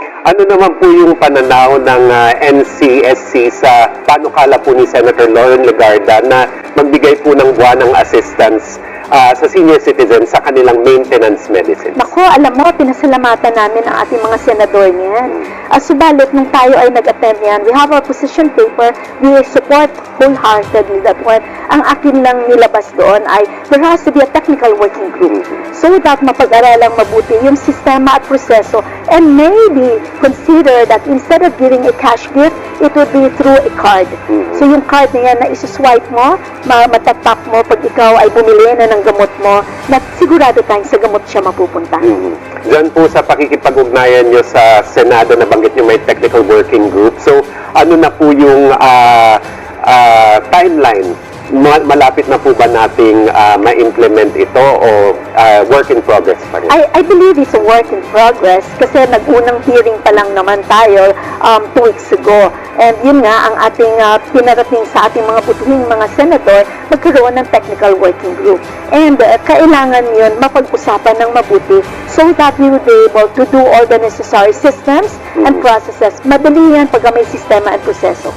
Ano naman po yung pananaw ng NCSC sa panukala po ni Senator Lauren Legarda na magbigay po ng buwanang assistance sa senior citizens sa kanilang maintenance medicine? Nako, alam mo, pinasalamatan namin ang ating mga senador niyan. Subalit, nung tayo ay nag-attend yan, we have our position paper, we support wholeheartedly that one. Ang akin lang nilabas doon ay there has to be a technical working group so that mapag-aralang mabuti yung sistema at proseso, and maybe consider that instead of giving a cash gift, it would be through a card. So yung card na yan na isuswipe mo, matatap mo pag ikaw ay bumili na ng gamot mo, na sigurado tayong sa gamot siya mapupunta. Diyan po sa pakikipag-ugnayan nyo sa Senado, nabanggit nyo may technical working group. So, ano na po yung timeline? Malapit na po ba nating ma-implement ito o work in progress pa rin? I believe it's a work in progress kasi nag-unang hearing pa lang naman tayo 2 weeks ago. And yun nga, ang ating pinarating sa ating mga butuhing mga senador, magkaroon ng technical working group. And kailangan yun mapag-usapan ng mabuti so that we will be able to do all the necessary systems and processes. Madali yan pag may sistema at proseso.